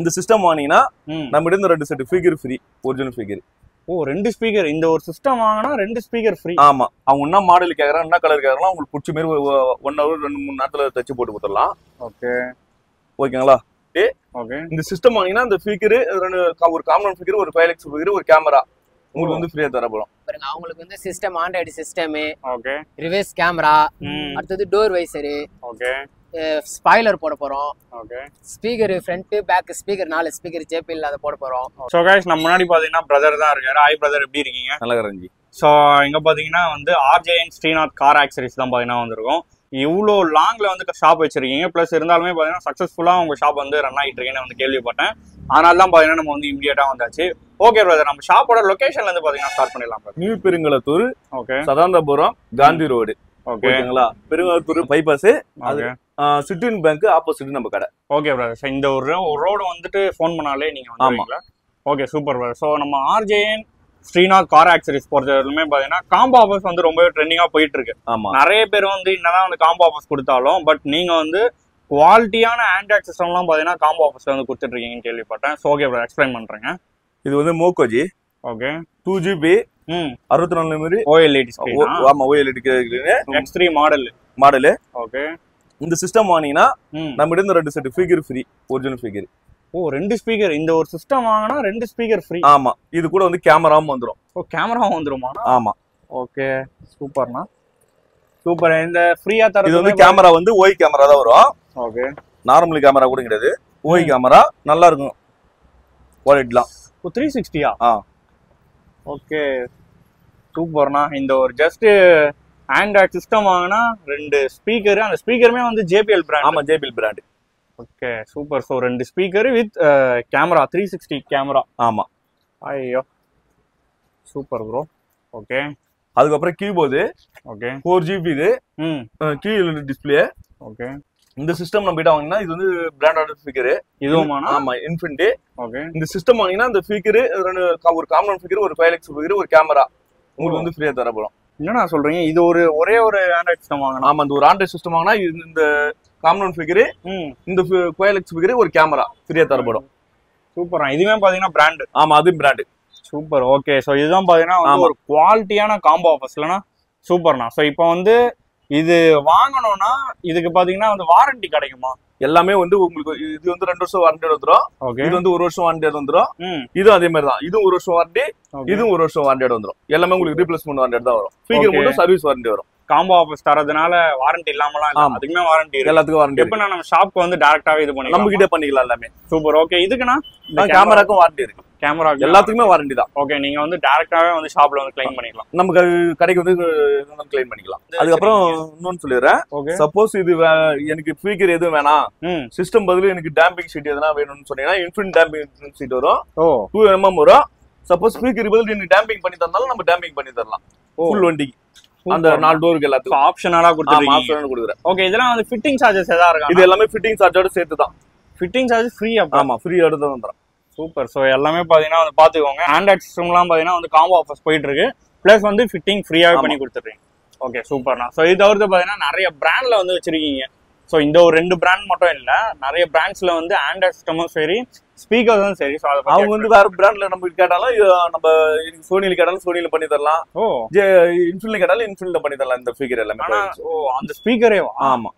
இந்த சிஸ்டம் வாங்கினீங்கன்னா நம்ம இருந்து 2 set speaker free, original speaker. ஓ 2 ஸ்பீக்கர். இந்த ஒரு சிஸ்டம் வாங்கினா 2 ஸ்பீக்கர் ஃப்ரீ. ஆமா, அவங்க என்ன மாடல் கேக்குறாங்க, என்ன கலர் கேக்குறாங்க, உங்களுக்கு பிடிச்ச மாதிரி 1 hour 2-3 நேரத்துல தச்சு போட்டு கொடுத்துடலாம். ஓகே ஓகேங்களா? ஓகே. இந்த சிஸ்டம் வாங்கினா இந்த ஸ்பீக்கர் ஒரு காமன் ஸ்பீக்கர், ஒரு 5 ஸ்பீக்கர், ஒரு கேமரா உங்களுக்கு வந்து ஃப்ரீயா தரப்படும். பாருங்க, அவங்களுக்கு வந்து system android system, okay, reverse camera, அடுத்தது டோர் வைசர், ஓகே, ஸ்பாய்லர் போட போறோம். Okay. Speaker front back speaker 4 speaker JBL அத போட போறோம். சோ गाइस, நம்ம முன்னாடி பாத்தீங்கன்னா பிரதர் தான் இருக்காரு. ஹாய் பிரதர், எப்படி இருக்கீங்க? நல்லா இருக்கறேன். சோ இங்க பாத்தீங்கன்னா வந்து RJN ஸ்ரீநாத் கார் ஆக்சரிஸ் தான் பாத்தீங்கன்னா வந்திருக்கோம். இவ்வளோ லாங்ல வந்து ஷாப் வச்சிருக்கீங்க, பிளஸ் இருந்தாலுமே பாத்தீங்கன்னா சக்சஸ்ஃபுல்லா உங்க ஷாப் வந்து ரன் ஆகிட்டு இருக்கேன்னு வந்து கேள்விப்பட்டேன். அதனால தான் பாத்தீங்கன்னா நம்ம வந்து இமிடியேட்டா வந்தாச்சு. ஓகே பிரதர், நம்ம ஷாப்போட லொகேஷன்ல இருந்து பாத்தீங்கன்னா ஸ்டார்ட் பண்ணிடலாம் brother. New Perungalathur, okay, Sadanandapuram, Gandhi road. ஓகேங்களா? பெருங்களத்தூர் பைபாஸ், சிட்டின் பேங்க் ஆப்போசிட் நம்ம கடை. Okay brother. இந்த ஒரு ரோடு வந்துட்டு ஃபோன் பண்ணாலே நீங்க வந்துருவீங்களா? Okay, super brother. ஸோ நம்ம RJN ஸ்ரீநாத் கார் ஆக்சரிஸ் பொறுத்தவரைக்குமே பாத்தீங்கன்னா காம்போ ஆஃபர்ஸ் வந்து ரொம்ப ட்ரெண்டிங்கா போயிட்டு இருக்கு. நிறைய பேர் வந்து என்னதான் வந்து காம்போ ஆஃபர்ஸ் கொடுத்தாலும், பட் நீங்க வந்து குவாலிட்டியான ஆண்ட்ராய்ட் சிஸ்டம்லாம் பாத்தீங்கன்னா காம்போ ஆஃபர்ஸ்ல வந்து கொடுத்துட்டு இருக்கீங்கன்னு கேள்விப்பட்டேன். ஸோ ஓகே பிரதர், எக்ஸ்பிளைன் பண்றேங்க. இது வந்து மோகோஜி. Okay, 2GB 64 memory, OLED screen. ஆமா, OLED X3 மாடல். ஓகே. இந்த சிஸ்டம் வாங்கினீங்கன்னா நம்ம இருந்து 2 set speaker free, original speaker. ஓ 2 ஸ்பீக்கர். இந்த ஒரு சிஸ்டம் வாங்கினா 2 ஸ்பீக்கர் ஃப்ரீ. ஆமா, இது கூட வந்து கேமராவும் வந்துரும். ஓ கேமராவும் வந்துருமா? ஆமா. ஓகே, சூப்பர்னா, சூப்பர். இந்த ஃப்ரீயா தர இது வந்து கேமரா வந்து OI கேமரா தான் வரும். ஓகே, நார்மல் கேமரா கூட கிடையாது, OI கேமரா. நல்லா இருக்கும் குவாலிட்டிலாம். 360யா? ஓகே, சூப்பர்னா. இந்த ஒரு ஜஸ்ட் ஆண்ட்ராய்ட் சிஸ்டம் வாங்கினா 2 ஸ்பீக்கர், அந்த ஸ்பீக்கருமே வந்து JBL பிராண்ட். ஆமா, JBL brand. Okay, super. So 2 speaker with camera, 360 camera. ஆமா. ஐயோ, சூப்பர் ப்ரோ. ஓகே, அதுக்கப்புறம் கீபோர்டு. ஓகே, 4GB இது. QLED display. ஓகே. இந்த சிஸ்டம் நம்ம கிட்ட வாங்கினா இது வந்து பிராண்டட் ஸ்பீக்கர். இதுவுமானா? ஆமா, இன்ஃபினிட்டி. ஓகே. இந்த சிஸ்டம் வாங்கினா இந்த ஸ்பீக்கர் ஒரு காமன் ஸ்பீக்கர், ஒரு 5 ஸ்பீக்கர், ஒரு கேமரா உங்களுக்கு வந்து ஃப்ரீயா தரப்படும். என்னன்னா சொல்றீங்க, இது ஒரே ஒரு ஆண்ட்ராய்ட் சிஸ்டம் வாங்கினா? ஆமா, இந்த ஒரு ஆண்ட்ராய்ட் சிஸ்டம் வாங்கினா இந்த காமன் ஸ்பீக்கர், இந்த 5 ஸ்பீக்கர், ஒரு கேமரா ஃப்ரீயா தரப்படும். சூப்பரா. இதுவே பாத்தீங்கன்னா பிராண்ட். ஆமா, அது பிராண்ட். சூப்பர். ஓகே, ஸோ இதுதான் பாத்தீங்கன்னா ஒரு குவாலிட்டியான காம்போ ஆஃபர்ஸ் இல்லைனா? சூப்பர்ண்ணா. ஸோ இப்போ வந்து இது வாங்கணும்னா இதுக்கு பாத்தீங்கன்னா வந்து வாரண்டி கிடைக்குமா? எல்லாமே வந்து உங்களுக்கு இது வந்து 2 வருஷம் வாரண்டி வந்துரும். இது வந்து 1 வருஷம் வாரண்டி வந்துரும். இது அதே மாதிரி தான், இதுவும் 1 வருஷம் வாரண்டி, இதுவும் 1 வருஷம் வாரண்டி வந்துரும். எல்லாமே உங்களுக்கு ரீப்ளேஸ்மெண்ட் வாரண்டி தான் வரும். ஸ்பீக்கர் மட்டும் சர்வீஸ் வாரண்டி வரும். காம்போ ஆஃபர்ஸ் தரதுனால வாரண்டி இல்லாமலாம் இல்ல, அதுக்குமே வாரண்டி இருக்கு. எல்லாத்துக்கும் வாரண்டி. எப்ப நம்ம ஷாப்க்கு வந்து டைரக்டாவே இது பண்ணிக்கலாம், நம்ம கிட்ட பண்ணிக்கலாம் எல்லாமே. சூப்பர். ஓகே, இதுக்குனா கேமராக்கும் வாரண்டி இருக்கு. கேமரா எல்லாத்துக்குமே வாரண்டி தான். ஓகே, நீங்க வந்து டைரக்டாவே வந்து ஷாப்ல வந்து கிளைம் பண்ணிக்கலாம். நமக்கு கடைக்கு வந்து கிளைம் பண்ணிக்கலாம். அதுக்கப்புறம் இன்னொன்னு சொல்லிடுறேன். சப்போஸ் இது எனக்கு ஸ்பீக்கர் எதுவும் வேணாம், சிஸ்டம் பதில் எனக்கு டேம்பிங் ஷீட் எதுனா வேணும்னு சொன்னீங்கன்னா இன்ஃபினிட் டேம்பிங் ஷீட் வரும். 2 mm வரும். சப்போஸ் ஸ்பீக்கர் பதில் எனக்கு டேம்பிங் பண்ணி தந்தாலும் நம்ம டேம்பிங் பண்ணி தரலாம். ஃபுல் வண்டிக்கு அந்த 4 டோருக்கு எல்லாத்துக்கும் ஆப்ஷனலா கொடுத்துருக்கீங்க. ஆப்ஷனலா கொடுக்குறேன். ஓகே, இதெல்லாம் வந்து ஃபிட்டிங் சார்ஜஸ் ஏதா இருக்கா? இது எல்லாமே ஃபிட்டிங் சார்ஜோட சேர்த்து தான். ஃபிட்டிங் சார்ஜ் ஃப்ரீயா? ஆமா, ஃப்ரீயா எடுத்து வந்துறோம். சூப்பர். ஸோ எல்லாமே பாத்தீங்கன்னா வந்து பாத்துக்கோங்க. ஆண்ட்ராய்ட் சிஸ்டம்லாம் பாத்தீங்கன்னா வந்து காம்போ ஆஃபர்ஸ் போயிட்டு இருக்கு, பிளஸ் வந்து ஃபிட்டிங் ஃப்ரீயாவே பண்ணி கொடுத்துருக்கீங்க. ஓகே, சூப்பர்ண்ணா. ஸோ இது தவிர்த்து பாத்தீங்கன்னா நிறைய பிராண்ட்ல வந்து வச்சிருக்கீங்க. ஸோ இந்த ஒரு 2 பிராண்ட் மட்டும் இல்ல, நிறைய பிராண்ட்ஸ்ல வந்து ஆண்ட்ராய்ட் சிஸ்டமும் சரி, ஸ்பீக்கர்ஸும் சரி. ஸோ அவங்க வந்து வேற பிராண்ட்ல நம்ம கேட்டாலும் நம்ம சோனியில கேட்டாலும் சோனியில பண்ணி தரலாம். இன்ஃபினிட்ல கேட்டாலும் இன்ஃபினிட்ல பண்ணி தரலாம். இந்த ஸ்பீக்கர் எல்லாமே அந்த ஸ்பீக்கரே. ஆமா,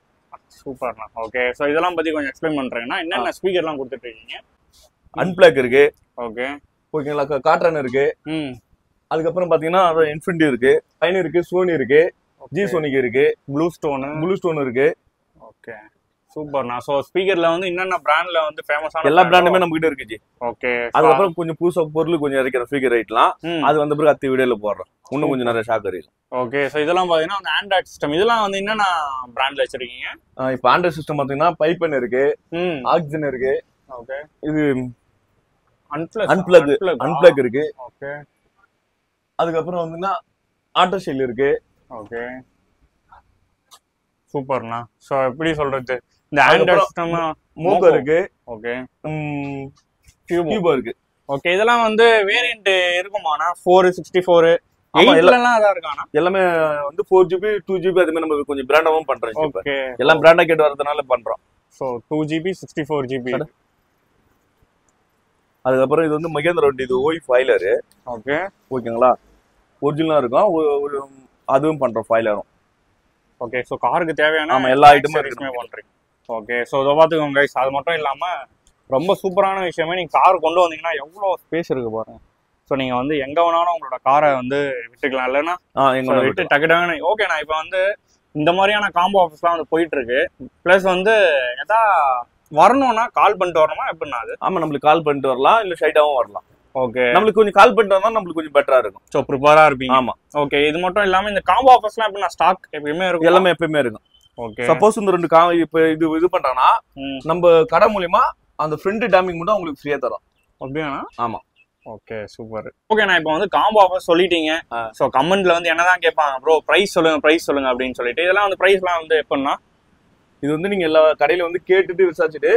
சூப்பர்ண்ணா. ஓகே, ஸோ இதெல்லாம் பத்தி கொஞ்சம் எக்ஸ்பிளைன் பண்றேன்னா என்னென்ன ஸ்பீக்கர்லாம் கொடுத்துட்டு இருக்கீங்க? அன்பிளாக் இருக்கு. ஓகே, ஓகேங்களா? காட்ரன் இருக்கு. அதுக்கப்புறம் பாத்தீங்கன்னா இன்ஃபினிட்டி இருக்கு, பைன் இருக்கு, சோனி இருக்கு, ஜி சோனிக்கு இருக்கு, ப்ளூ ஸ்டோன் இருக்கு. ஓகே, சூப்பர்ண்ணா. ஸோ ஸ்பீக்கர்ல வந்து என்னென்ன பிராண்ட்ல வந்து ஃபேமஸான எல்லா பிராண்டுமே நம்ம கிட்ட இருக்கு ஜி. ஓகே, அதுக்கப்புறம் கொஞ்சம் புதுசா பொருள் கொஞ்சம் இறக்கிற ஸ்பீக்கர் ரைட்லாம் அது வந்து பிறகு அத்தி வீடியோல போடுறோம். இன்னும் கொஞ்சம் நிறைய ஷாக் இருக்கு. ஓகே, ஸோ இதெல்லாம் பாத்தீங்கன்னா அந்த ஆண்ட்ராய்ட் சிஸ்டம் இதெல்லாம் வந்து என்னென்ன பிராண்ட்ல வச்சிருக்கீங்க? இப்போ ஆண்ட்ராய்ட் சிஸ்டம் பாத்தீங்கன்னா பைப்பன் இருக்கு, ஆக்சிஜன் இருக்கு. ஓகே, இது அன்பிளக் இருக்கு. ஓகே, அதுக்கப்புறம் வந்துன்னா ஆட்டோ ஷெல் இருக்கு. ஓகே, சூப்பர்ண்ணா. ஸோ எப்படி சொல்றது, இந்த ஆண்ட்ராய்ட் சிஸ்டம் மோகோ இருக்கு. ஓகே, கியூபோ இருக்கு. ஓகே, இதெல்லாம் வந்து வேரியன்ட் இருக்குமாண்ணா? 464 8லலாம் அதா இருக்கானா? எல்லாமே வந்து 4GB 2GB அது மாதிரி நம்ம கொஞ்சம் பிராண்டாவும் பண்றோம். ஓகே, எல்லாம் பிராண்டா கேட்டு வரதுனால பண்றோம். ஸோ 2GB 64GB அதுக்கப்புறம் இது வந்து மகேந்திரா வண்டி, இது ஓய் ஃபைலரு. ஓகே ஓகேங்களா, ஒரிஜினலா இருக்கும். அதுவும் பண்றோம் ஃபைலரும். ஓகே, ஸோ காருக்கு தேவையான எல்லா ஐட்டமும் இருக்குமே பண்றீங்க. ஓகே, ஸோ இதை பார்த்துக்கோங்க கைஸ். அது மட்டும் இல்லாம ரொம்ப சூப்பரான விஷயமே, நீங்க கார் கொண்டு வந்தீங்கன்னா எவ்வளோ ஸ்பேஸ் இருக்கு பாருங்க. ஸோ நீங்க வந்து எங்க வேணாலும் உங்களோட காரை வந்து விட்டுக்கலாம், இல்லைன்னா விட்டு டக்குடாங்க. ஓகே, நான் இப்போ வந்து இந்த மாதிரியான காம்போ ஆஃபர்ஸ்லாம் வந்து போயிட்டு இருக்கு. பிளஸ் வந்து எதா வரணும்னா கால் பண்ணிட்டு வரணுமா எப்படின்னா? அது ஆமா, நம்மளுக்கு கால் பண்ணிட்டு வரலாம், இல்ல ஸ்ட்ரைட்டாவும் வரலாம். ஓகே, நம்மளுக்கு கொஞ்சம் கால் பண்ணிட்டு வந்தா நம்மளுக்கு கொஞ்சம் பெட்டரா இருக்கும். ஸோ ப்ரிப்பேரா இருப்பீங்க. ஆமா. ஓகே, இது மட்டும் இல்லாம இந்த காம்போ ஆஃபர்ஸ்லாம் எப்படின்னா ஸ்டாக் எப்பயுமே இருக்கும்? எல்லாமே எப்பயுமே இருக்கும். ஓகே, சப்போஸ் இந்த 2 இப்ப இது பண்றாங்கன்னா நம்ம கடை மூலியமா அந்த ஃப்ரண்ட் டேமிங் மட்டும் உங்களுக்கு ஃப்ரீயா தரோம். அப்படியா? ஆமா. Okay, super. ஓகே, நான் இப்போ வந்து காம்போ ஆஃபர் சொல்லிட்டீங்க. ஸோ கமெண்ட்ல வந்து என்னதான் கேட்பாங்க, ப்ரோ பிரைஸ் சொல்லுங்க அப்படின்னு சொல்லிட்டு. இதெல்லாம் வந்து பிரைஸ்லாம் வந்து எப்படின்னா, இது வந்து நீங்க எல்லா கடையில வந்து கேட்டுட்டு விசாரிச்சுட்டு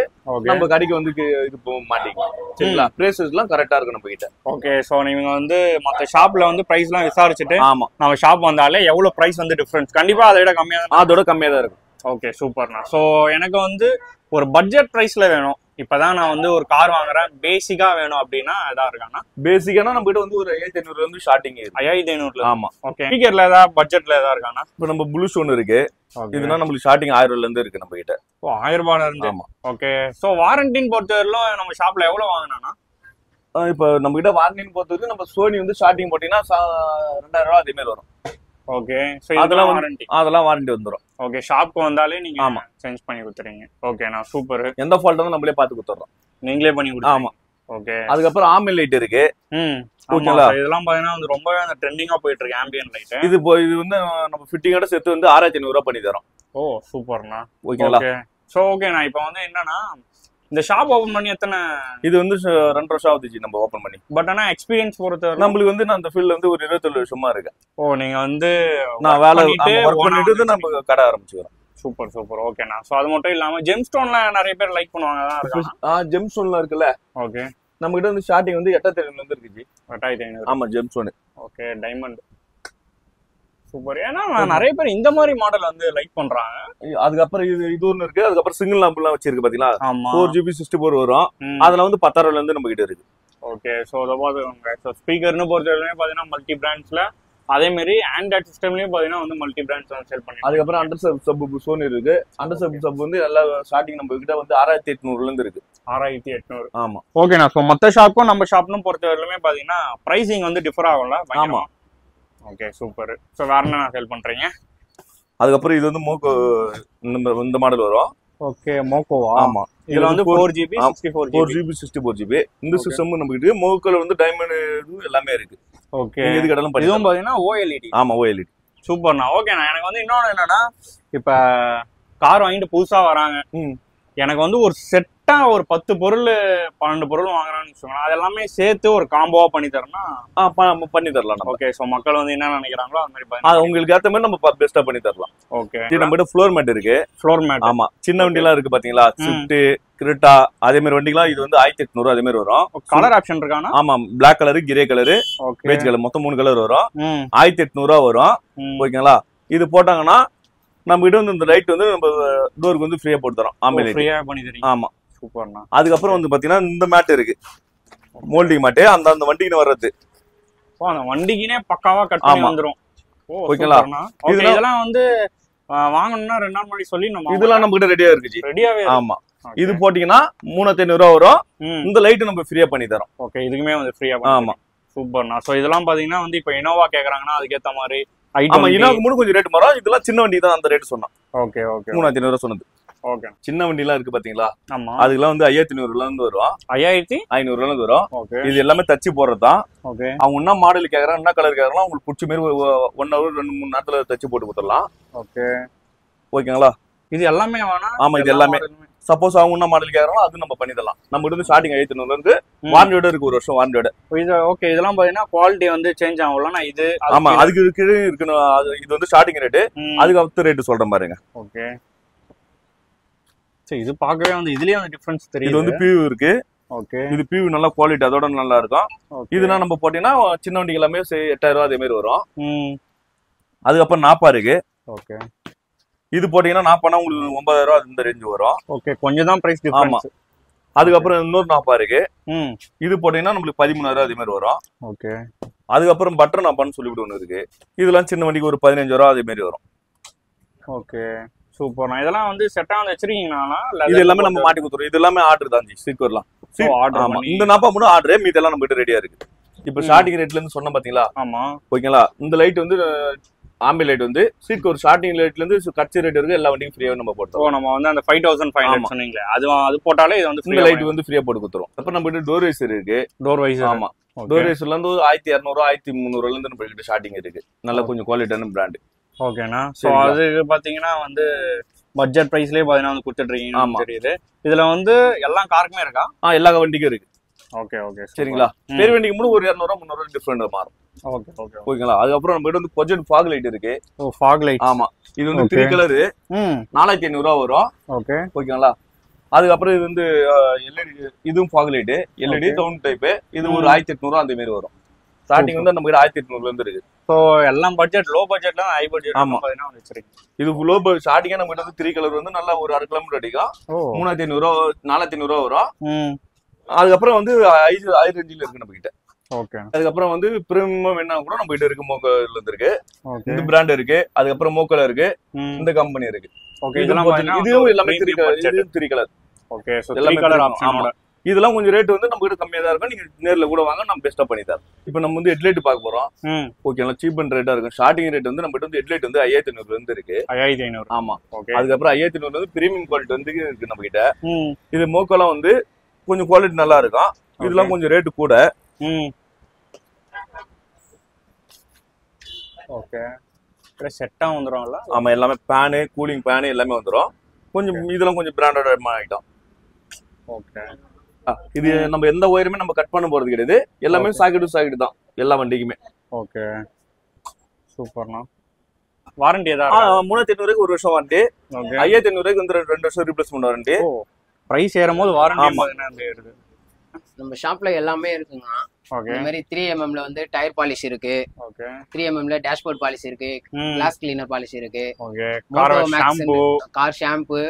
நம்ம கடைக்கு வந்து இது போக மாட்டீங்க. சரிங்களா, பிரைசஸ் எல்லாம் கரெக்டா இருக்கும் நம்ம கிட்ட. ஓகே, ஸோ நீங்க வந்து மற்ற ஷாப்ல வந்து பிரைஸ் எல்லாம் விசாரிச்சுட்டு ஆமா நம்ம ஷாப் வந்தாலே எவ்வளவு பிரைஸ் வந்து டிஃபரன்ஸ் கண்டிப்பா அதை விட கம்மியா தான். அதோட கம்மியா தான் இருக்கும். ஓகே, சூப்பர்ண்ணா. ஸோ எனக்கு வந்து ஒரு பட்ஜெட் பிரைஸ்ல வேணும். இப்பதான் நான் வந்து ஒரு கார் வாங்குறேன், பேசிக்கா வேணும் அப்படின்னா எதா இருக்கானா? பேசிக்கானா நம்ம கிட்ட வந்து ஒரு 5500 இருந்து ஸ்டார்டிங் இருக்கு. 5500. ஆமா. ஓகே, ஸ்பீக்கர்ல ஏதாவது பட்ஜெட்ல ஏதா இருக்கானா? இப்போ நம்ம ப்ளூ ஸ்டோன் இருக்கு. இதுனா நம்மளுக்கு ஸ்டார்டிங் 1000 ரூபாயில இருந்து இருக்கு நம்ம கிட்ட. ஓ, 1000 ரூபாயில இருந்து. ஆமா. ஓகே, சோ வாரண்டின்னு பொறுத்தவரையிலும் நம்ம ஷாப்ல எவ்வளவு வாங்கினானா? இப்போ நம்ம கிட்ட வாரண்டின்னு பொறுத்தவரைக்கும் நம்ம சோனி வந்து ஸ்டார்டிங் போட்டீங்கன்னா 2000 ரூபாய் அதே மாதிரி வரும். ஓகே, சோ இதெல்லாம் வாரண்டி. அதெல்லாம் வாரண்டி வந்துரும். ஓகே, ஷாப்க்கு வந்தாலே நீங்க ஆமா சேஞ்ச் பண்ணி கொடுத்துறீங்க. ஓகே, நான் சூப்பர். எந்த ஃபால்ட்டாலும் நம்மளே பார்த்து கொடுத்துறோம். நீங்களே பண்ணி கொடுங்க. ஆமா. ஓகே, அதுக்கப்புறம் ஆம்பியன் லைட் இருக்கு. ஓகேங்களா, இதெல்லாம் பாத்தீங்கன்னா வந்து ரொம்பவே அந்த ட்ரெண்டிங்கா போயிட்டு இருக்கு ஆம்பியன் லைட். இது வந்து நம்ம ஃபிட்டிங்கோட சேர்த்து வந்து 6500 ரூபாய் பண்ணி தரோம். ஓ, சூப்பர்ண்ணா. ஓகேங்களா. சோ ஓகே, நான் இப்போ வந்து என்னன்னா இந்த ஷாப் ஓபன் பண்ணி எத்தனை? இது வந்து 2 வருஷம் ஆகுது நம்ம ஓபன் பண்ணி. பட் ஆனா எக்ஸ்பீரியன்ஸ் பொறுத்தவரை நம்மளுக்கு வந்து நான் அந்த ஃபீல்ட்ல வந்து ஒரு 27 வருஷமா இருக்கேன். ஓ, நீங்க வந்து நான் வேலை பண்ணிட்டு நம்ம கடை ஆரம்பிச்சுக்கிறோம். Super super. ஓகேண்ணா. ஸோ அது மட்டும் இல்லாம ஜெம் ஸ்டோன்ல நிறைய பேர் லைக் பண்ணுவாங்க தான் இருக்காங்க. ஜெம் ஸ்டோன்லாம் இருக்குல்ல. ஓகே, நம்ம கிட்ட வந்து ஸ்டார்டிங் வந்து 8500 இருந்து இருக்கு. 8500. ஆமா, GeM stone. Okay, diamond. Super. ஏன்னா நிறைய பேர் இந்த மாதிரி மாடல் வந்து லைக் பண்றாங்க. அதுக்கப்புறம் இது ஒண்ணு இருக்கு. அதுக்கப்புறம் சிங்கிள் லாம்ப் எல்லாம் வச்சிருக்கு பாத்தீங்களா? 4GB 64 வரும். அதுல வந்து 10000 ரூபாயில இருந்து நம்ம கிட்ட இருக்கு. ஓகே, ஸோ அதை பார்த்துக்கோங்க. ஸோ ஸ்பீக்கர்னு பொறுத்தவரைக்கும் பாத்தீங்கன்னா மல்டி பிராண்ட்ஸ்ல, அதே மாதிரி ஆண்ட்ராய்ட் சிஸ்டம்லயும் பாத்தீங்கன்னா வந்து மல்டி பிராண்ட்ஸ் வந்து செல் பண்ணி. அதுக்கப்புறம் அண்டர் சப் சோனி இருக்கு. அண்டர் சப் வந்து எல்லா ஸ்டார்டிங் நம்ம கிட்ட வந்து 6800 இருந்து இருக்கு. 6800. ஆமா. ஓகேண்ணா. ஸோ மற்ற ஷாப்பும் நம்ம ஷாப்னு பொறுத்தவரையிலுமே பாத்தீங்கன்னா பிரைசிங் வந்து டிஃபர் ஆகும்ல? ஆமா. Okay, super. ஸோ வேற என்ன செல் பண்றீங்க? அதுக்கப்புறம் இது வந்து மோக்கோ இந்த மாடல் வரும். ஓகே, மோக்கோவா? ஆமா. இதுல வந்து 4GB 64GB. இந்த சிஸ்டம் நம்ம கிட்ட மோக்கோல வந்து டைமண்ட் எல்லாமே இருக்கு. ஓகே, இது கடலும் பண்ணி. இதுவும் பாத்தீங்கன்னா OLED. ஆமா, OLED. சூப்பர்ண்ணா. ஓகேண்ணா. எனக்கு வந்து இன்னொன்னு என்னன்னா, இப்ப கார் வாங்கிட்டு புதுசா வராங்க, எனக்கு வந்து ஒரு செட்டா ஒரு 10 பொருள் 12 பொருள் வாங்குறான்னு வச்சுக்கோங்க, அது எல்லாமே சேர்த்து ஒரு காம்போவா பண்ணி தரேன்னா பண்ணி தரலாம். ஓகே, சோ மக்கள் வந்து என்ன நினைக்கிறாங்களோ அந்த மாதிரி உங்களுக்கு ஏத்த மாதிரி நம்ம பெஸ்டா பண்ணி தரலாம். ஓகே, நம்ம கிட்ட ஃப்ளோர் மேட் இருக்கு. Floor mat. ஆமா. சின்ன வண்டி எல்லாம் இருக்கு பாத்தீங்களா? ஸ்விஃப்ட், கிரெட்டா, அதே மாதிரி வண்டிலாம் இது வந்து 1800 அதே மாதிரி வரும். கலர் ஆப்ஷன் இருக்கானா? ஆமா, black colour, grey colour, beige colour, மொத்தம் 3 கலர் வரும். 1800 வரும். ஓகேங்களா. இது போட்டாங்கன்னா நம்ம கிட்ட வந்து இந்த லைட் வந்து நம்ம டோருக்கு வந்து ஃப்ரீயா போட்டு தரோம். ஆம்பே லைட் ஃப்ரீயா பண்ணி தரீங்க. ஆமா, சூப்பர்ண்ணா. அதுக்கப்புறம் வந்து பாத்தீங்கன்னா இந்த மேட் இருக்கு, மோல்டிங் மேட். அந்த வண்டிக்கு வர்றது. ஓ, அந்த வண்டிக்குனே பக்காவா கட் பண்ணி வந்துரும். ஓகேங்களா. இதெல்லாம் வந்து வாங்கணும்னா 2 நாள் முன்னாடி சொல்லி நம்ம இதெல்லாம் நம்ம கிட்ட ரெடியா இருக்கு. ரெடியாவே. ஆமா. இது போட்டீங்கன்னா 3500 வரும். இந்த லைட் நம்ம ஃப்ரீயா பண்ணி தரோம். ஓகே, இதுக்குமே வந்து ஃப்ரீயா. ஆமா, சூப்பர்ண்ணா. சோ இதெல்லாம் பாத்தீங்கன்னா வந்து இப்ப இனோவா கேக்குறாங்கன்னா அதுக்கேத்த மாதிரி ஆமா, இனோவாக்கு முன்ன கொஞ்சம் ரேட் மாறும். இதெல்லாம் சின்ன வண்டி தான் அந்த ரேட் சொன்னா. ஓகே ஓகே, 3500 சொன்னது. ஓகே. சின்ன வண்டி எல்லாம் இருக்கு பாத்தீங்களா? ஆமா, அதுக்கெல்லாம் வந்து 5500 இருந்து வரும். 5500 இருந்து வரும். ஓகே, இது எல்லாமே தச்சு போடுறதுதான். ஓகே. அவங்க என்ன மாடல் கேக்குறாங்க, என்ன கலர் கேக்குறாங்க, உங்களுக்கு பிடிச்ச மாதிரி 1 hour 2-3 நேரத்துல தச்சு போட்டு கொடுத்துடலாம். ஓகே, ஓகேங்களா. இது எல்லாமே வேணா? ஆமா, இது எல்லாமே. சப்போஸ் அவங்க என்ன மாடல் கேக்குறாங்களோ அது நம்ம பண்ணி தரலாம். நம்ம கிட்ட ஸ்டார்டிங் 5500 இருந்து வாரண்டியோட இருக்கு, 1 வருஷம் வாரண்டியோட. இது ஓகே. இதெல்லாம் பாத்தீங்கன்னா குவாலிட்டி வந்து சேஞ்ச் ஆகும்ல? இது ஆமா, அதுக்கு இருக்கணும். இது வந்து ஸ்டார்டிங் ரேட். அதுக்கு அடுத்த ரேட் சொல்றேன் பாருங்க. ஓகே, சரி. இது பார்க்கவே வந்து இதுலயே வந்து டிஃபரன்ஸ் தெரியுது. இது வந்து பியூ இருக்கு. ஓகே, இது பியூ நல்ல குவாலிட்டி, அதோட நல்லா இருக்கும். இதுனா நம்ம போட்டீங்கன்னா சின்ன வண்டி எல்லாமே 8000 ரூபாய் அதே மாதிரி வரும். அதுக்கப்புறம் நாப்பா இருக்கு. ஓகே, இது போட்டீங்கன்னா நாப்பானா உங்களுக்கு 9000 ரூபாய் இந்த ரேஞ்ச் வரும். ஓகே, கொஞ்சம் தான் பிரைஸ் டிஃபரன்ஸ். அதுக்கப்புறம் இன்னொரு நாப்பா இருக்கு. இது போட்டீங்கன்னா நம்மளுக்கு 13,000 அதே மாதிரி வரும். ஓகே. அதுக்கப்புறம் பட்டர் நாப்பான்னு சொல்லிவிட்டு ஒண்ணு இருக்கு. இதெல்லாம் சின்ன வண்டிக்கு ஒரு 15,000 அதே மாதிரி வரும். Okay super. இதெல்லாம் வந்து செட்டா வந்து வச்சிருக்கீங்களா? இது எல்லாமே நம்ம மாட்டி கொடுத்துறோம். இது எல்லாமே ஆர்டர் தான் ஜி. சீக்கர்லாம் இந்த நாப்பா மட்டும் ஆர்டரே, மீதெல்லாம் நம்ம கிட்ட ரெடியா இருக்கு. இப்ப ஸ்டார்டிங் ரேட்ல இருந்து சொன்ன பாத்தீங்களா? ஆமா. ஓகேங்களா? இந்த லைட் வந்து ஆம்பி லைட் வந்து சீட் ஒரு ஸ்டார்டிங் லைட்ல இருந்து கட்சி ரேட் இருக்கு. எல்லா வண்டியும் ஃப்ரீயா நம்ம போட்டுறோம். நம்ம வந்து அந்த 5500 சொன்னீங்களே அது போட்டாலே இது வந்து இந்த லைட் வந்து ஃப்ரீயா போட்டு கொடுத்துறோம். அப்புறம் நம்ம கிட்ட டோர் வைசர் இருக்கு. Door visor. ஆமா. டோர் வைசர்ல இருந்து 1200 1300 இருந்து நம்ம கிட்ட ஸ்டார்டிங் இருக்கு. நல்ல கொஞ்சம் குவாலிட்டியான பிராண்ட். ஓகேண்ணா. சோ அது பாத்தீங்கன்னா வந்து பட்ஜெட் பிரைஸ்லயே பாத்தீங்கன்னா வந்து கொடுத்துட்டு இருக்கீங்க தெரியுது. இதுல வந்து எல்லா காருக்குமே இருக்கா? எல்லா வண்டிக்கும் இருக்கு. ஓகே ஓகே சரிங்களா? பெரிய வண்டிக்கு மட்டும் ஒரு 200 300 டிஃபரெண்ட் மாறும். ஓகே ஓகே ஓகேங்களா? அதுக்கப்புறம் நம்ம கிட்ட வந்து கொஜன் ஃபாக் லைட் இருக்கு. Fog light. ஆமா. இது வந்து 3 கலர் 4500 வரும். ஓகே ஓகேங்களா? அதுக்கப்புறம் இது வந்து எல்இடி, இதுவும் fog light LED down type. இது ஒரு 1800 அந்த மாதிரி வரும். ஸ்டார்டிங் வந்து நம்ம கிட்ட 1800 இருந்து இருக்கு. சோ எல்லாம் பட்ஜெட் லோ பட்ஜெட்ல ஹை பட்ஜெட் பாத்தீங்கன்னா வச்சிருக்கீங்க. இது லோ ஸ்டார்டிங்கா நம்ம கிட்ட வந்து 3 கலர் வந்து நல்ல ஒரு 1/2 கிலோமீட்டர் அடிக்கும். 3500 4500 வரும். அதுக்கப்புறம் வந்து 5 ரேஞ்சில இருக்கு நம்ம கிட்ட. ஓகே. அதுக்கப்புறம் வந்து பிரீமியம் வேணா கூட நம்ம கிட்ட இருக்கு. மோக்கோல இருந்து இருக்கு. இந்த பிராண்ட் இருக்கு. அதுக்கப்புறம் மோக்கோல இருக்கு. இந்த கம்பெனி இருக்கு. ஓகே. இதெல்லாம் இதுவும் எல்லாமே 3 கலர். ஓகே. சோ 3 கலர் ஆப்ஷனோட இதெல்லாம் கொஞ்சம் ரேட் வந்து நம்ம கிட்ட கம்மியா தான் இருக்கும். நீங்க நேர்ல கூட வாங்க, நம்ம பெஸ்டா பண்ணி தரோம். இப்போ நம்ம வந்து ஹெட்லைட் பார்க்க போறோம். ஓகேங்களா? சீப் அண்ட் ரேட்டா இருக்கும். ஸ்டார்டிங் ரேட் வந்து நம்ம கிட்ட வந்து ஹெட்லைட் வந்து 5500 இருந்து இருக்கு. 5500. ஆமா. அதுக்கப்புறம் 5500 வந்து பிரீமியம் குவாலிட்டி வந்து இருக்கு நம்ம கிட்ட. இது மோக்கோலாம் வந்து கொஞ்சம் குவாலிட்டி நல்லா இருக்கும். இதெல்லாம் கொஞ்சம் ரேட் கூட. ஓகே. செட்டா வந்துரும்ல? ஆமா. எல்லாமே பேனு, கூலிங் பேனு எல்லாமே வந்துரும். கொஞ்சம் இதெல்லாம் கொஞ்சம் பிராண்டட் ஐட்டம். ஓகே. இது நம்ம எந்த ஒயருமே நம்ம கட் பண்ண போறது கிடையாது. எல்லாமே சாக்கெட் தான் எல்லா வண்டிக்குமே. ஓகே சூப்பர்ண்ணா. வாரண்டி ஏதாவது? 3500 ஒரு வருஷம் வாரண்டி. 5500 வந்து 2 வருஷம் ரீப்ளேஸ்மென்ட் வாரண்டி. பிரைஸ் ஏறும்போது வாரண்டி என்ன இருக்கு? நம்ம ஷாப்ல எல்லாமே இருக்குங்க. இந்த மாதிரி 3mm ல வந்து டயர் பாலிஷ் இருக்கு. ஓகே. 3mm ல டேஷ்போர்ட் பாலிஷ் இருக்கு. கிளாஸ் கிளீனர் பாலிஷ் இருக்கு. Okay. Car shampoo,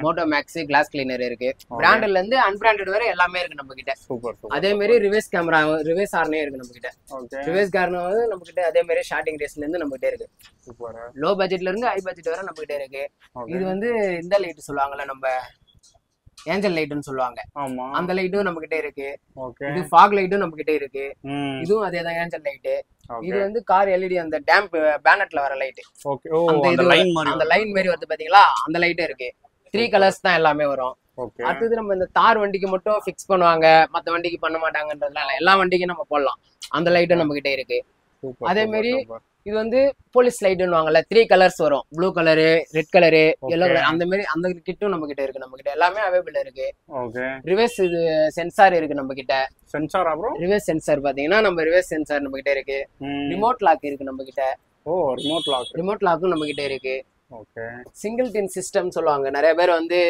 Moto Max glass cleaner இருக்கு. பிராண்டட்ல இருந்து அன்பிராண்டட் வரை எல்லாமே இருக்கு நம்ம கிட்ட. சூப்பர். அதே மாதிரி ரிவர்ஸ் கேமரா, ரிவர்ஸ் ஹார்னே இருக்கு நம்ம கிட்ட. ரிவர்ஸ் கார்னர் வந்து நம்ம கிட்ட அதே மாதிரி ஸ்டார்டிங் ரேட்ல இருந்து நம்ம கிட்ட இருக்கு. சூப்பர். லோ பட்ஜெட்ல இருந்து ஹை பட்ஜெட் வரை நம்ம கிட்ட இருக்கு. இது வந்து இந்த லைட் சொல்லுவாங்கல்ல, நம்ம ஏஞ்சல் லைட்னு சொல்லுவாங்க. ஆமா. அந்த லைட்டும் நம்ம கிட்ட இருக்கு. ஓகே. இது ஃபாக் லைட்டும் நம்ம கிட்ட இருக்கு. இதுவும் அதேதான் ஏஞ்சல் லைட். இது வந்து கார் எல்இடி அந்த டேம்ப் பேனட்ல வர லைட். ஓகே. ஓ அந்த லைன் மாதிரி, அந்த லைன் மாதிரி வருது பாத்தீங்களா? அந்த லைட் இருக்கு. 3 கலர்ஸ் தான் எல்லாமே வரும். ஓகே. அடுத்து நம்ம இந்த தார் வண்டிக்கு மட்டும் ஃபிக்ஸ் பண்ணுவாங்க, மத்த வண்டிக்கு பண்ண மாட்டாங்கன்றதுனால எல்லா வண்டிக்கும் நம்ம போடலாம். அந்த லைட்டும் நம்ம கிட்ட இருக்கு. அதே மாதிரி இது வந்து போலீஸ் லைட்னு வாங்கல, 3 கலர்ஸ் வரும். Blue colour, red colour, yellow colour, அந்த மாதிரி அந்த கிட்டும் நம்ம கிட்ட இருக்கு. நம்ம கிட்ட எல்லாமே அவைலபிள் இருக்கு. ஓகே. ரிவர்ஸ் இது சென்சார் இருக்கு நம்ம கிட்ட. சென்சார் அப்புறம் ரிவர்ஸ் சென்சார் பாத்தீங்கன்னா நம்ம ரிவர்ஸ் சென்சார் நம்ம கிட்ட இருக்கு. ரிமோட் லாக் இருக்கு நம்ம கிட்ட. ஓ ரிமோட் லாக். ரிமோட் லாக்கும் நம்ம கிட்ட இருக்கு. ஓகே. சிங்கிள் டின் சிஸ்டம் சொல்லுவாங்க. நிறைய பேர் வந்து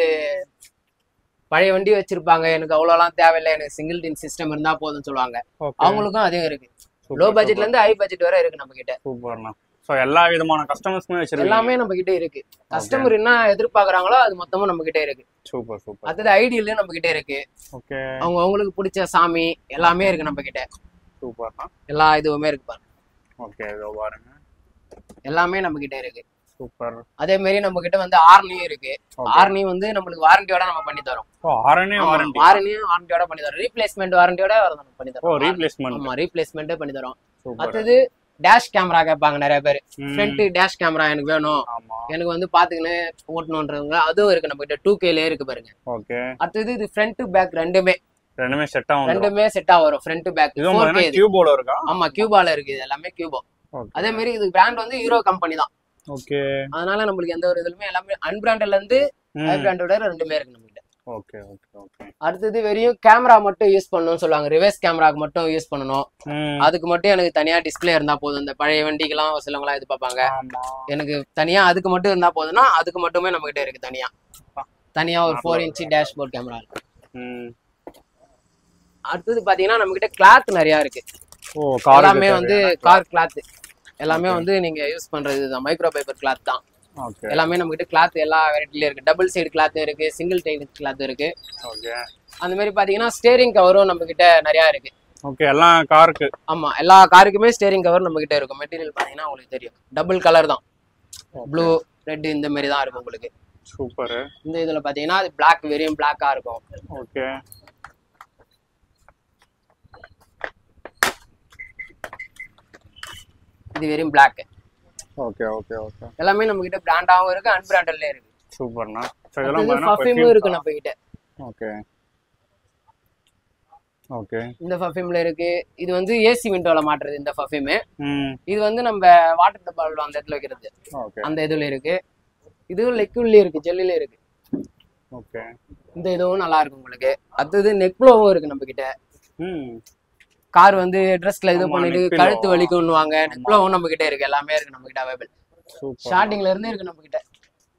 பழைய வண்டி வச்சிருப்பாங்க, எனக்கு அவ்வளோலாம் தேவையில்லை, எனக்கு சிங்கிள் டின் சிஸ்டம் இருந்தா போதும்னு சொல்லுவாங்க. அவங்களுக்கும் அதே இருக்கு. லோ பட்ஜெட்ல இருந்து ஹை பட்ஜெட் வரை இருக்கு நம்ம கிட்ட. சூப்பர்ண்ணா. சோ எல்லா விதமான கஸ்டமர்ஸ்மே வச்சிருக்கீங்க. எல்லாமே நம்ம கிட்ட இருக்கு. கஸ்டமர் என்ன எதிர்பார்க்கறாங்களோ அது மொத்தமும் நம்ம கிட்ட இருக்கு. Super super. அடுத்து ஐடியல் நம்ம கிட்ட இருக்கு. ஓகே. அவங்களுக்கு பிடிச்ச சாமி எல்லாமே இருக்கு நம்ம கிட்ட. சூப்பர்ண்ணா. எல்லா இதுவுமே இருக்கு பாருங்க. ஓகே இதோ பாருங்க. எல்லாமே நம்ம கிட்ட இருக்கு. சூப்பர். அதே மாதிரி நம்ம கிட்ட வந்து ஆர்னியும் இருக்கு. ஆர்னி வந்து நம்மளுக்கு வாரண்டியோட நம்ம பண்ணி தரோம். வாரண்டியோட பண்ணி தரோம். ரீப்ளேஸ்மெண்ட் வாரண்டியோட பண்ணி தரோம். ரீப்ளேஸ்மெண்ட். ஆமா ரீப்ளேஸ்மெண்ட் பண்ணி தரோம். அடுத்தது டேஷ் கேமரா கேட்பாங்க நிறைய பேர். ஃப்ரண்ட் டேஷ் கேமரா எனக்கு வேணும், எனக்கு வந்து பாத்துக்கின்னு ஓட்டணும்ன்றவங்க அதுவும் இருக்கு நம்ம கிட்ட. 2K இருக்கு பாருங்க. ஓகே. அடுத்தது இது ஃப்ரண்ட் பேக் ரெண்டுமே செட்டா வரும். ஃப்ரண்ட் பேக் கியூபோல இருக்கா? ஆமா கியூபால இருக்கு. இது எல்லாமே கியூபோ. அதே மாதிரி இது பிராண்ட் வந்து ஹீரோ கம்பெனி தான். ஓகே. அதனால நம்மளுக்கு எந்த ஒரு இதுலயுமே எல்லாமே அன்பிராண்டட்ல இருந்து ஹை பிராண்டோட ரெண்டுமே இருக்கு நம்ம கிட்ட. Okay okay okay. அடுத்தது வெறும் கேமரா மட்டும் யூஸ் பண்ணணும்னு சொல்லுவாங்க. ரிவர்ஸ் கேமராக்கு மட்டும் யூஸ் பண்ணணும், அதுக்கு மட்டும் எனக்கு தனியா டிஸ்பிளே இருந்தா போதும். இந்த பழைய வண்டிக்கெல்லாம் சிலவங்களா இது பார்ப்பாங்க, எனக்கு தனியா அதுக்கு மட்டும் இருந்தா போதும்னா அதுக்கு மட்டுமே நம்ம கிட்ட இருக்கு. தனியா ஒரு 4 இன்ச் டேஷ்போர்ட் கேமரா இருக்கு. அடுத்தது பாத்தீங்கன்னா நம்ம கிட்ட கிளாத் நிறைய இருக்கு. எல்லாமே வந்து கார் கிளாத் எல்லாமே வந்து நீங்க யூஸ் பண்றது தான். மைக்ரோ ஃபைபர் கிளாத் தான் எல்லாமே. நம்ம கிட்ட கிளாத் எல்லா வெரைட்டிலயும் இருக்கு. டபுள் சைடு கிளாத் இருக்கு, சிங்கிள் சைடு கிளாத் இருக்கு. அந்த மாதிரி பாத்தீங்கன்னா ஸ்டேரிங் கவரும் நம்ம கிட்ட நிறைய இருக்கு. ஓகே, எல்லாம் காருக்கு. ஆமா, எல்லா காருக்குமே ஸ்டேரிங் கவர் நம்ம கிட்ட இருக்கும். மெட்டீரியல் பாத்தீங்கன்னா உங்களுக்கு தெரியும், டபுள் கலர் தான், ப்ளூ ரெட் இந்த மாதிரி தான் இருக்கும் உங்களுக்கு. சூப்பர். இந்த இதுல பாத்தீங்கன்னா அது பிளாக், வெறும் பிளாக்கா இருக்கும். ஓகே, இது வெறும் பிளாக். ஓகே ஓகே ஓகே, எல்லாமே நம்ம கிட்ட பிராண்டாவும் இருக்கு, அன்பிராண்டட்ல இருக்கு. சூப்பர்ண்ணா. பர்ஃப்யூமும் இருக்கு நம்ம கிட்ட. ஓகே ஓகே, இந்த பர்ஃப்யூம்ல இருக்கு. இது வந்து ஏசி விண்டோல மாட்டுறது இந்த பர்ஃப்யூம். இது வந்து நம்ம வாட்டர் டப்பால அந்த இடத்துல வைக்கிறது, அந்த இதுல இருக்கு. இதுவும் லிக்விட்ல இருக்கு, ஜெல்லில இருக்கு. ஓகே, இந்த இதுவும் நல்லா இருக்கும் உங்களுக்கு. அடுத்தது நெக் ப்ளோவும் இருக்கு நம்ம கிட்ட. கார் வந்து ட்ரெஸ்ல இது பண்ணிட்டு கழுத்து வலிக்கும்னுவாங்க, நெக் ப்ளோவும் நம்ம கிட்ட இருக்கு. எல்லாமே இருக்கு நம்ம கிட்ட அவைலபிள். ஸ்டார்டிங்ல இருந்து இருக்கு நம்ம கிட்ட.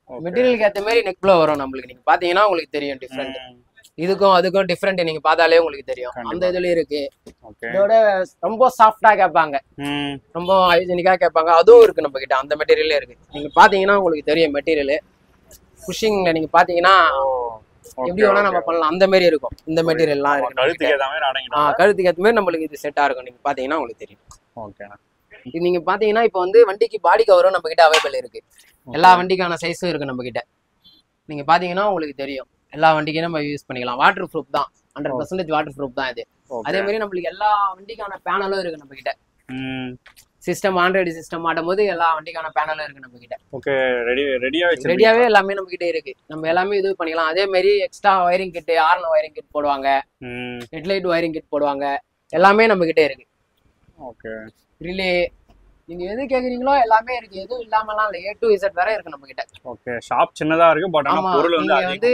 மெட்டீரியலுக்கு ஏற்ற மாதிரி நெக் ப்ளோ வரும் நம்மளுக்கு. நீங்க பாத்தீங்கன்னா உங்களுக்கு தெரியும் டிஃபரெண்ட். இதுக்கும் அதுக்கும் டிஃபரெண்ட் நீங்க பார்த்தாலே உங்களுக்கு தெரியும். அந்த இதுல இருக்கு. இதோட ரொம்ப சாஃப்டா கேட்பாங்க, ரொம்ப ஹைஜீனிக்கா கேட்பாங்க, அதுவும் இருக்கு நம்ம கிட்ட. அந்த மெட்டீரியலே இருக்கு. நீங்க பாத்தீங்கன்னா உங்களுக்கு தெரியும் மெட்டீரியல். புஷிங்ல நீங்க பாத்தீங்கன்னா எப்படி வேணா நம்ம பண்ணலாம், அந்த மாதிரி இருக்கும். இந்த மெட்டீரியல்லாம் இருக்கு. கழுத்துக்கு ஏற்ற மாதிரி நம்மளுக்கு இது செட்டா இருக்கும். நீங்க பாத்தீங்கன்னா உங்களுக்கு தெரியும். இது நீங்க பாத்தீங்கன்னா இப்ப வந்து வண்டிக்கு பாடி கவரும் நம்ம கிட்ட அவைலபிள் இருக்கு. எல்லா வண்டிக்கான சைஸும் இருக்கு நம்ம கிட்ட. நீங்க பாத்தீங்கன்னா உங்களுக்கு தெரியும், எல்லா வண்டிக்கும் நம்ம யூஸ் பண்ணிக்கலாம். வாட்டர் ப்ரூஃப் தான், 100% வாட்டர் ப்ரூஃப் தான் இது. அதே மாதிரி நம்மளுக்கு எல்லா வண்டிக்கான பேனலும் இருக்கு நம்ம கிட்ட. சிஸ்டம் ஆண்ட்ராய்டு சிஸ்டம் மாட்டும் போது எல்லா வண்டிக்கான பேனலும் இருக்கு நம்ம கிட்ட. ஓகே, ரெடியாவே எல்லாமே நம்ம கிட்ட இருக்கு. நம்ம எல்லாமே இது பண்ணிக்கலாம். அதே மாதிரி extra wiring kit, horn wiring kit போடுவாங்க, ஹெட்லைட் வயரிங் கிட் போடுவாங்க, எல்லாமே நம்ம கிட்ட இருக்கு. ஓகே, ரிலே நீங்க எது கேக்குறீங்களோ எல்லாமே இருக்கு. எதுவும் இல்லாமலாம் இல்ல, A to Z வரை இருக்கு நம்ம கிட்ட. ஓகே, ஷாப் சின்னதா இருக்கு, பட் ஆனா பொருள் வந்து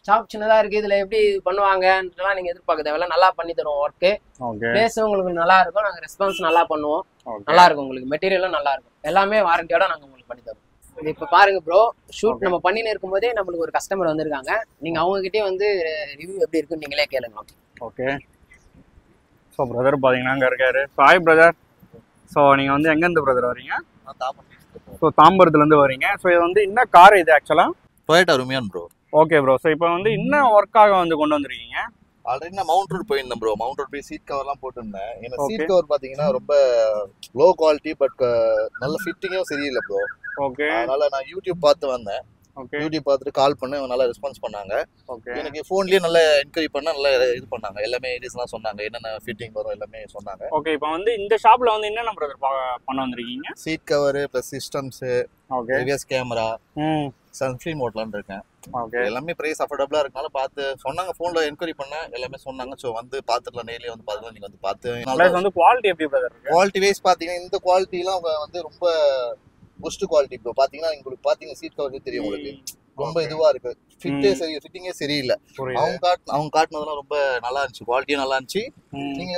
ஷாப் சின்னதா இருக்கு. இதுல எப்படி பண்ணுவாங்கன்றலாம் நீங்க எதிர்பார்க்க தேவையில்ல. நல்லா பண்ணி தருவோம் ஒர்க். ஓகே, பிளேஸ் உங்களுக்கு நல்லா இருக்கும். நாங்க ரெஸ்பான்ஸ் நல்லா பண்ணுவோம். நல்லா இருக்கும் உங்களுக்கு. மெட்டீரியலும் நல்லா இருக்கும். எல்லாமே வாரண்டியோட நாங்க உங்களுக்கு பண்ணி தருவோம். இப்ப பாருங்க ப்ரோ, ஷூட் நம்ம பண்ணின்னு இருக்கும் போதே நம்மளுக்கு ஒரு கஸ்டமர் வந்திருக்காங்க. நீங்க அவங்க கிட்டே வந்து ரிவ்யூ எப்படி இருக்குன்னு நீங்களே கேளுங்க. ஓகே, ஸோ பிரதர் பாத்தீங்கன்னா அங்க இருக்காரு. Hi brother. ஸோ நீங்க வந்து எங்க இருந்து பிரதர் வரீங்க? ஸோ தாம்பரத்துல இருந்து வரீங்க. ஸோ இது வந்து என்ன கார் இது ஆக்சுவலா? Toyota Rumion bro. Okay bro. So இப்போ வந்து என்ன ஒர்க்காக வந்து கொண்டு வந்திருக்கீங்க? ஆல்ரெடி நான் மவுண்ட் ரோட் போயிருந்தேன் ப்ரோ. மவுண்ட் ரோட் போய் சீட் கவர்லாம் போட்டுருந்தேன். ஏன்னா சீட் கவர் பாத்தீங்கன்னா ரொம்ப லோ குவாலிட்டி, பட் நல்ல ஃபிட்டிங்கும் சரியில்லை ப்ரோ. ஓகே, அதனால நான் யூடியூப் பார்த்து வந்தேன். யூடியூப் பார்த்துட்டு கால் பண்ண நல்லா ரெஸ்பான்ஸ் பண்ணாங்க. எனக்கு ஃபோன்லயே நல்லா என்கொயரி பண்ண நல்லா இது பண்ணாங்க. எல்லாமே ஐடியாஸ்லாம் சொன்னாங்க, என்னென்ன ஃபிட்டிங் வரும் எல்லாமே சொன்னாங்க. ஓகே, இப்போ வந்து இந்த ஷாப்ல வந்து என்னென்ன பிரதர் பண்ண வந்திருக்கீங்க? Seat cover plus systems, reverse camera, சன்ஃப்ரீ மோட்லான்னு இருக்கேன். ஓகே, எல்லாமே பிரைஸ் அஃபோர்டபுளா இருக்கனால பார்த்து சொன்னாங்க. ஃபோன்ல என்கொயரி பண்ண எல்லாமே சொன்னாங்க. ஸோ வந்து பார்த்துக்கலாம், நேர்லயே வந்து பார்த்துக்கலாம். நீங்க வந்து பார்த்து வந்து குவாலிட்டி எப்படி பிரதர் இருக்கு? குவாலிட்டி வைஸ் பாத்தீங்கன்னா இந்த குவாலிட்டிலாம் வந்து ரொம்ப பெஸ்ட் குவாலிட்டி ப்ரோ. பாத்தீங்கன்னா உங்களுக்கு பாத்தீங்கன்னா சீட் கவர் தெரியும் உங்களுக்கு, ரொம்ப இதுவா இருக்கு. ஃபிட்டிங்கே சரியில்லை. அவங்க காட்டினதெல்லாம் ரொம்ப நல்லா இருந்துச்சு, குவாலிட்டியும் நல்லா இருந்துச்சு. நீங்க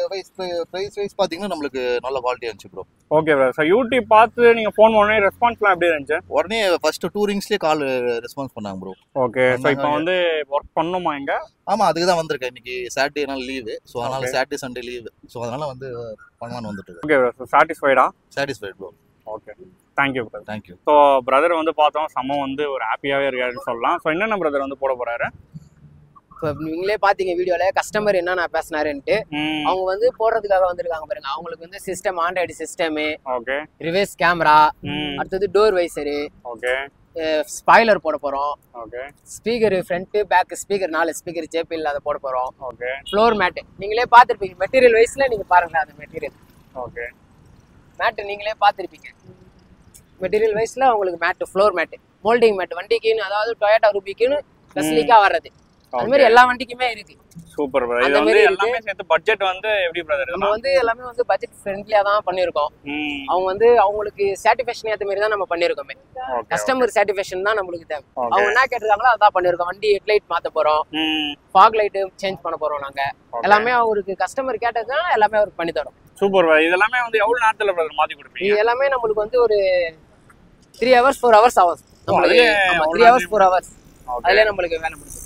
பிரைஸ் வைஸ் பாத்தீங்கன்னா நம்மளுக்கு நல்ல குவாலிட்டியா இருந்துச்சு bro. Okay bro. So YouTube பார்த்து நீங்க ஃபோன் பண்ணி ரெஸ்பான்ஸ்லாம் எப்படி இருந்துச்சு? உடனே ஃபர்ஸ்ட் 2 ரிங்ஸ்லயே கால் ரெஸ்பான்ஸ் பண்ணாங்க ப்ரோ. ஓகே, ஸோ இப்போ வந்து ஒர்க் பண்ணணுமா இங்க? ஆமா, அதுக்கு தான் வந்திருக்கேன். இன்னைக்கு சாட்டர்டேனால லீவு. ஸோ அதனால சாட்டர்டே சண்டே லீவு. ஸோ அதனால வந்து பண்ணலான்னு வந்துட்டு. Okay bro. ஸோ சாட்டிஸ்ஃபைடா? Satisfied bro. Okay, thank you brother. Thank you. So brother வந்து பார்த்தோம், செம்ம வந்து ஒரு ஹாப்பியாகவே இருக்காருன்னு சொல்லலாம். ஸோ என்னென்ன பிரதர் வந்து போட போறாரு? இப்போ நீங்களே பார்த்தீங்க வீடியோல கஸ்டமர் என்ன நான் பேசினாருன்ட்டு. அவங்க வந்து போடுறதுக்காக வந்திருக்காங்க பாருங்க. அவங்களுக்கு வந்து system android system, okay, reverse camera, அடுத்தது டோர் வைசரு, ஓகே, ஸ்பாய்லர் போட போறோம். Okay, speaker front back speaker 4 speaker JBL அதை போட போறோம். ஓகே, ஃப்ளோர் மேட் நீங்களே பார்த்துருப்பீங்க. மெட்டீரியல் வைஸ்ல நீங்க பாருங்க அந்த மெட்டீரியல். ஓகே, மேட் நீங்களே பார்த்துருப்பீங்க. மெட்டீரியல் வைஸ்ல உங்களுக்கு mat, floor mat, moulding mat வண்டிக்குன்னு, அதாவது டொயோட்டா ரூபிக்குன்னு ஸ்பெசிஃபிக்கா வர்றது. அது மாதிரி எல்லா வண்டிக்குமே இருக்கு. Super brother. இது வந்து எல்லாமே சேர்த்து பட்ஜெட் வந்து எப்படி பிரதர்? நம்ம வந்து எல்லாமே வந்து பட்ஜெட் ஃப்ரெண்ட்லியா தான் பண்ணிருக்கோம். அவங்க வந்து அவங்களுக்கு சாட்டிஸ்ஃபேக்ஷன் ஏத்த மாதிரி தான் நம்ம பண்ணிருக்கோமே. கஸ்டமர் சாட்டிஸ்ஃபேக்ஷன் தான் நம்மளுக்கு தேவை. அவங்க என்ன கேட்டிருக்காங்களோ அதான் பண்ணிருக்கோம். வண்டி ஹெட்லைட் மாத்த போறோம், ஃபாக் லைட் சேஞ்ச் பண்ண போறோம். நாங்க எல்லாமே அவருக்கு கஸ்டமர் கேட்டதுனால எல்லாமே அவருக்கு பண்ணி தரோம். Super brother. இதெல்லாம் வந்து எவ்வளவு நேரத்துல பிரதர் மாத்தி கொடுப்பீங்க? இது எல்லாமே நம்மளுக்கு வந்து ஒரு 3 hours 4 hours ஆகும். நம்மளுக்கு 3 hours 4 hours அதுல நம்மளுக்கு வேலை முடியும்.